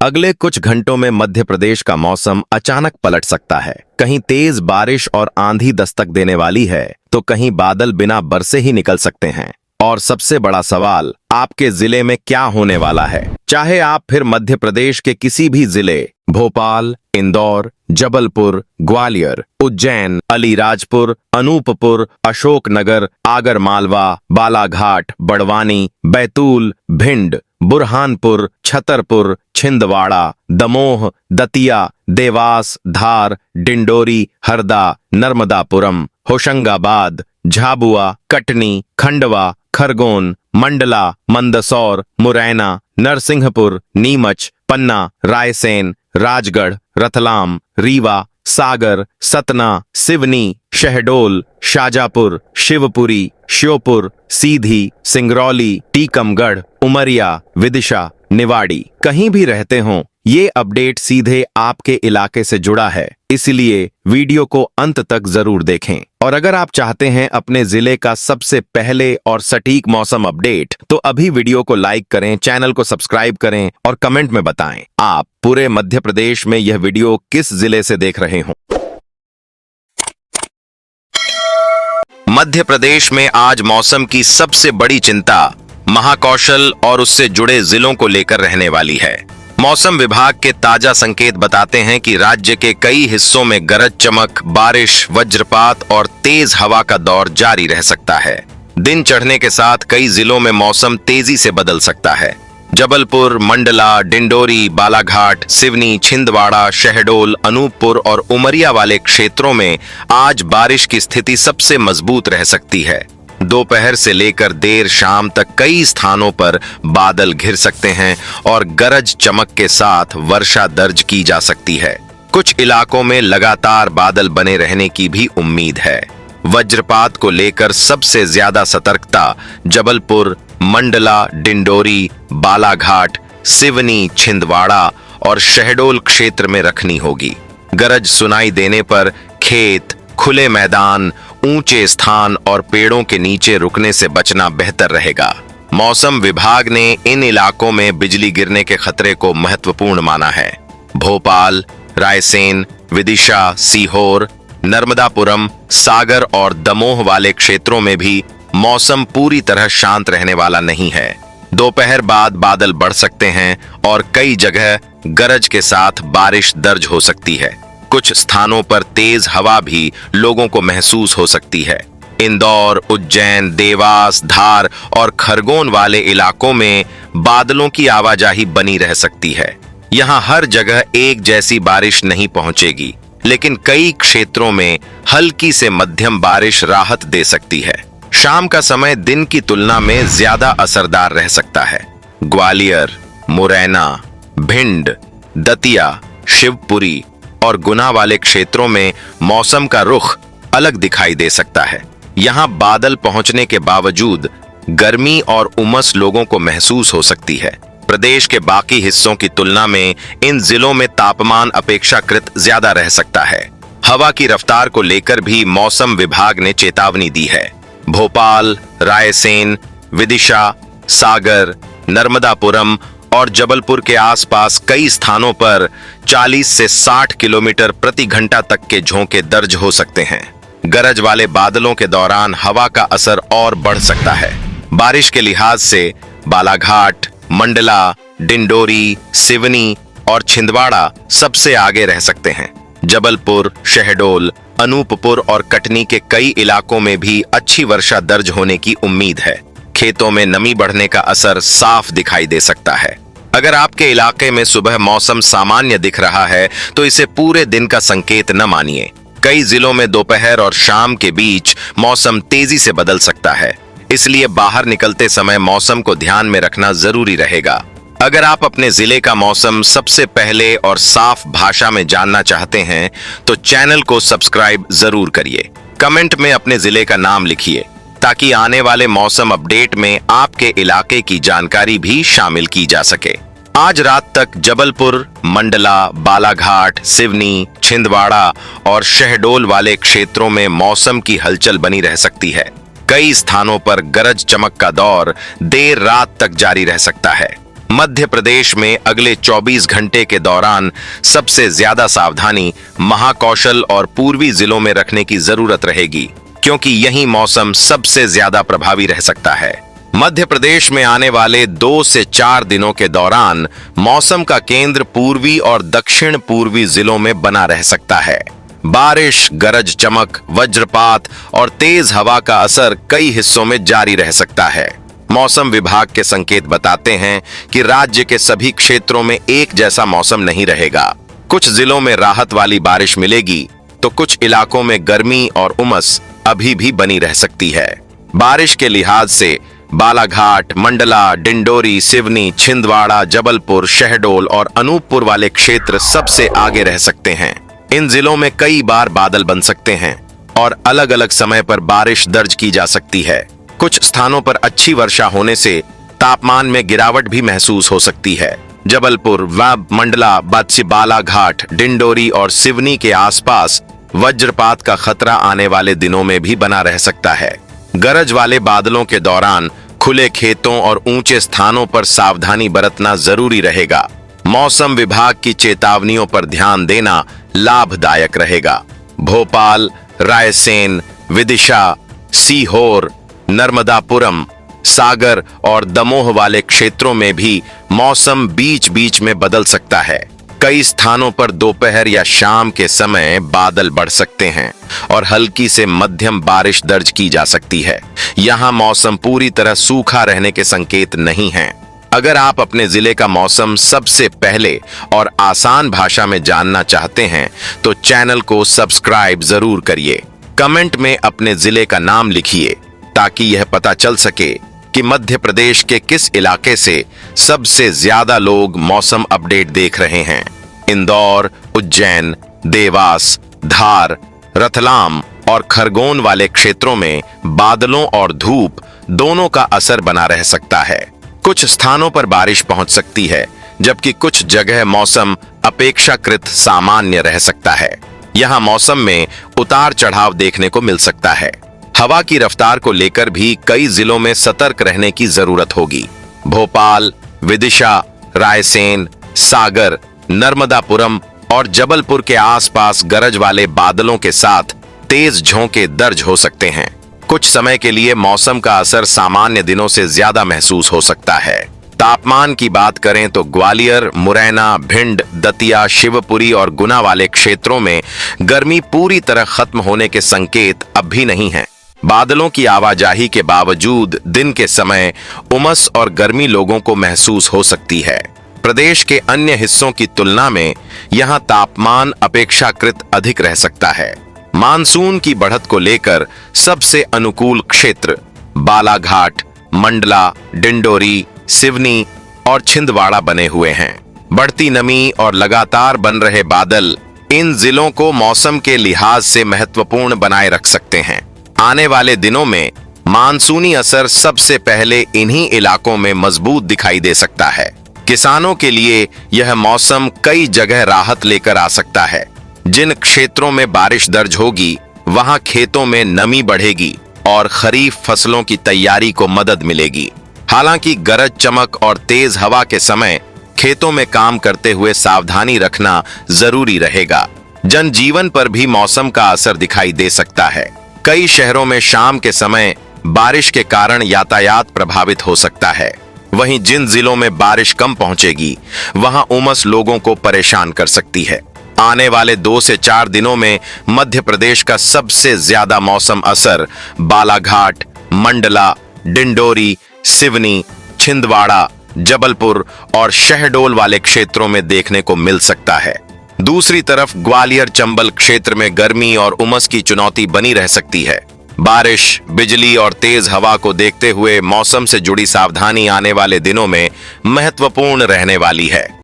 अगले कुछ घंटों में मध्य प्रदेश का मौसम अचानक पलट सकता है। कहीं तेज बारिश और आंधी दस्तक देने वाली है, तो कहीं बादल बिना बरसे ही निकल सकते हैं। और सबसे बड़ा सवाल, आपके जिले में क्या होने वाला है? चाहे आप फिर मध्य प्रदेश के किसी भी जिले, भोपाल, इंदौर, जबलपुर, ग्वालियर, उज्जैन, अलीराजपुर, अनूपपुर, अशोकनगर, आगरमालवा, बालाघाट, बड़वानी, बैतूल, भिंड, बुरहानपुर, छतरपुर, छिंदवाड़ा, दमोह, दतिया, देवास, धार, डिंडोरी, हरदा, नर्मदापुरम, होशंगाबाद, झाबुआ, कटनी, खंडवा, खरगोन, मंडला, मंदसौर, मुरैना, नरसिंहपुर, नीमच, पन्ना, रायसेन, राजगढ़, रतलाम, रीवा, सागर, सतना, सिवनी, शहडोल, शाजापुर, शिवपुरी, श्योपुर, सीधी, सिंगरौली, टीकमगढ़, उमरिया, विदिशा, निवाड़ी, कहीं भी रहते हों, ये अपडेट सीधे आपके इलाके से जुड़ा है, इसलिए वीडियो को अंत तक जरूर देखें। और अगर आप चाहते हैं अपने जिले का सबसे पहले और सटीक मौसम अपडेट, तो अभी वीडियो को लाइक करें, चैनल को सब्सक्राइब करें और कमेंट में बताएं आप पूरे मध्य प्रदेश में यह वीडियो किस जिले से देख रहे हों। मध्य प्रदेश में आज मौसम की सबसे बड़ी चिंता महाकौशल और उससे जुड़े जिलों को लेकर रहने वाली है। मौसम विभाग के ताजा संकेत बताते हैं कि राज्य के कई हिस्सों में गरज चमक, बारिश, वज्रपात और तेज हवा का दौर जारी रह सकता है। दिन चढ़ने के साथ कई जिलों में मौसम तेजी से बदल सकता है। जबलपुर, मंडला, डिंडोरी, बालाघाट, सिवनी, छिंदवाड़ा, शहडोल, अनूपपुर और उमरिया वाले क्षेत्रों में आज बारिश की स्थिति सबसे मजबूत रह सकती है। दोपहर से लेकर देर शाम तक कई स्थानों पर बादल घिर सकते हैं और गरज चमक के साथ वर्षा दर्ज की जा सकती है। कुछ इलाकों में लगातार बादल बने रहने की भी उम्मीद है। वज्रपात को लेकर सबसे ज्यादा सतर्कता जबलपुर, मंडला, डिंडोरी, बालाघाट, सिवनी, छिंदवाड़ा और शहडोल क्षेत्र में रखनी होगी। गरज सुनाई देने पर खेत, खुले मैदान, ऊंचे स्थान और पेड़ों के नीचे रुकने से बचना बेहतर रहेगा। मौसम विभाग ने इन इलाकों में बिजली गिरने के खतरे को महत्वपूर्ण माना है। भोपाल, रायसेन, विदिशा, सीहोर, नर्मदापुरम, सागर और दमोह वाले क्षेत्रों में भी मौसम पूरी तरह शांत रहने वाला नहीं है। दोपहर बाद बादल बढ़ सकते हैं और कई जगह गरज के साथ बारिश दर्ज हो सकती है। कुछ स्थानों पर तेज हवा भी लोगों को महसूस हो सकती है। इंदौर, उज्जैन, देवास, धार और खरगोन वाले इलाकों में बादलों की आवाजाही बनी रह सकती है। यहाँ हर जगह एक जैसी बारिश नहीं पहुंचेगी, लेकिन कई क्षेत्रों में हल्की से मध्यम बारिश राहत दे सकती है। शाम का समय दिन की तुलना में ज्यादा असरदार रह सकता है। ग्वालियर, मुरैना, भिंड, दतिया, शिवपुरी और गुना वाले क्षेत्रों में मौसम का रुख अलग दिखाई दे सकता है। यहाँ बादल पहुंचने के बावजूद गर्मी और उमस लोगों को महसूस हो सकती है। प्रदेश के बाकी हिस्सों की तुलना में इन जिलों में तापमान अपेक्षाकृत ज्यादा रह सकता है। हवा की रफ्तार को लेकर भी मौसम विभाग ने चेतावनी दी है। भोपाल, रायसेन, विदिशा, सागर, नर्मदापुरम और जबलपुर के आसपास कई स्थानों पर 40 से 60 किलोमीटर प्रति घंटा तक के झोंके दर्ज हो सकते हैं। गरज वाले बादलों के दौरान हवा का असर और बढ़ सकता है। बारिश के लिहाज से बालाघाट, मंडला, डिंडोरी, सिवनी और छिंदवाड़ा सबसे आगे रह सकते हैं। जबलपुर, शहडोल, अनूपपुर और कटनी के कई इलाकों में भी अच्छी वर्षा दर्ज होने की उम्मीद है। खेतों में नमी बढ़ने का असर साफ दिखाई दे सकता है। अगर आपके इलाके में सुबह मौसम सामान्य दिख रहा है, तो इसे पूरे दिन का संकेत न मानिए। कई जिलों में दोपहर और शाम के बीच मौसम तेजी से बदल सकता है, इसलिए बाहर निकलते समय मौसम को ध्यान में रखना जरूरी रहेगा। अगर आप अपने जिले का मौसम सबसे पहले और साफ भाषा में जानना चाहते हैं, तो चैनल को सब्सक्राइब जरूर करिए। कमेंट में अपने जिले का नाम लिखिए, ताकि आने वाले मौसम अपडेट में आपके इलाके की जानकारी भी शामिल की जा सके। आज रात तक जबलपुर, मंडला, बालाघाट, सिवनी, छिंदवाड़ा और शहडोल वाले क्षेत्रों में मौसम की हलचल बनी रह सकती है। कई स्थानों पर गरज चमक का दौर देर रात तक जारी रह सकता है। मध्य प्रदेश में अगले 24 घंटे के दौरान सबसे ज्यादा सावधानी महाकौशल और पूर्वी जिलों में रखने की जरूरत रहेगी, क्योंकि यही मौसम सबसे ज्यादा प्रभावी रह सकता है। मध्य प्रदेश में आने वाले 2 से 4 दिनों के दौरान मौसम का केंद्र पूर्वी और दक्षिण पूर्वी जिलों में बना रह सकता है। बारिश, गरज चमक, वज्रपात और तेज हवा का असर कई हिस्सों में जारी रह सकता है। मौसम विभाग के संकेत बताते हैं कि राज्य के सभी क्षेत्रों में एक जैसा मौसम नहीं रहेगा। कुछ जिलों में राहत वाली बारिश मिलेगी, तो कुछ इलाकों में गर्मी और उमस अभी भी बनी रह सकती है। बारिश के लिहाज से बालाघाट, मंडला, डिंडोरी, सिवनी, छिंदवाड़ा, जबलपुर, शहडोल और अनूपपुर वाले क्षेत्र सबसे आगे रह सकते हैं। इन जिलों में कई बार बादल बन सकते हैं और अलग अलग समय पर बारिश दर्ज की जा सकती है। कुछ स्थानों पर अच्छी वर्षा होने से तापमान में गिरावट भी महसूस हो सकती है। जबलपुर, मंडला, बालाघाट, डिंडोरी और सिवनी के आसपास वज्रपात का खतरा आने वाले दिनों में भी बना रह सकता है। गरज वाले बादलों के दौरान खुले खेतों और ऊंचे स्थानों पर सावधानी बरतना जरूरी रहेगा। मौसम विभाग की चेतावनियों पर ध्यान देना लाभदायक रहेगा। भोपाल, रायसेन, विदिशा, सीहोर, नर्मदापुरम, सागर और दमोह वाले क्षेत्रों में भी मौसम बीच बीच में बदल सकता है। कई स्थानों पर दोपहर या शाम के समय बादल बढ़ सकते हैं और हल्की से मध्यम बारिश दर्ज की जा सकती है। यहाँ मौसम पूरी तरह सूखा रहने के संकेत नहीं हैं। अगर आप अपने जिले का मौसम सबसे पहले और आसान भाषा में जानना चाहते हैं, तो चैनल को सब्सक्राइब जरूर करिए। कमेंट में अपने जिले का नाम लिखिए, ताकि यह पता चल सके कि मध्य प्रदेश के किस इलाके से सबसे ज्यादा लोग मौसम अपडेट देख रहे हैं। इंदौर, उज्जैन, देवास, धार, रतलाम और खरगोन वाले क्षेत्रों में बादलों और धूप दोनों का असर बना रह सकता है। कुछ स्थानों पर बारिश पहुंच सकती है, जबकि कुछ जगह मौसम अपेक्षाकृत सामान्य रह सकता है। यहाँ मौसम में उतार चढ़ाव देखने को मिल सकता है। हवा की रफ्तार को लेकर भी कई जिलों में सतर्क रहने की जरूरत होगी। भोपाल, विदिशा, रायसेन, सागर, नर्मदापुरम और जबलपुर के आसपास गरज वाले बादलों के साथ तेज झोंके दर्ज हो सकते हैं। कुछ समय के लिए मौसम का असर सामान्य दिनों से ज्यादा महसूस हो सकता है। तापमान की बात करें तो ग्वालियर, मुरैना, भिंड, दतिया, शिवपुरी और गुना वाले क्षेत्रों में गर्मी पूरी तरह खत्म होने के संकेत अब भी नहीं हैं। बादलों की आवाजाही के बावजूद दिन के समय उमस और गर्मी लोगों को महसूस हो सकती है। प्रदेश के अन्य हिस्सों की तुलना में यहाँ तापमान अपेक्षाकृत अधिक रह सकता है। मानसून की बढ़त को लेकर सबसे अनुकूल क्षेत्र बालाघाट, मंडला, डिंडोरी, सिवनी और छिंदवाड़ा बने हुए हैं। बढ़ती नमी और लगातार बन रहे बादल इन जिलों को मौसम के लिहाज से महत्वपूर्ण बनाए रख सकते हैं। आने वाले दिनों में मानसूनी असर सबसे पहले इन्हीं इलाकों में मजबूत दिखाई दे सकता है। किसानों के लिए यह मौसम कई जगह राहत लेकर आ सकता है। जिन क्षेत्रों में बारिश दर्ज होगी, वहां खेतों में नमी बढ़ेगी और खरीफ फसलों की तैयारी को मदद मिलेगी। हालांकि गरज चमक और तेज हवा के समय खेतों में काम करते हुए सावधानी रखना जरूरी रहेगा। जनजीवन पर भी मौसम का असर दिखाई दे सकता है। कई शहरों में शाम के समय बारिश के कारण यातायात प्रभावित हो सकता है। वहीं जिन जिलों में बारिश कम पहुंचेगी, वहां उमस लोगों को परेशान कर सकती है। आने वाले 2 से 4 दिनों में मध्य प्रदेश का सबसे ज्यादा मौसम असर बालाघाट, मंडला, डिंडोरी, सिवनी, छिंदवाड़ा, जबलपुर और शहडोल वाले क्षेत्रों में देखने को मिल सकता है। दूसरी तरफ ग्वालियर, चंबल क्षेत्र में गर्मी और उमस की चुनौती बनी रह सकती है। बारिश, बिजली और तेज हवा को देखते हुए मौसम से जुड़ी सावधानी आने वाले दिनों में महत्वपूर्ण रहने वाली है।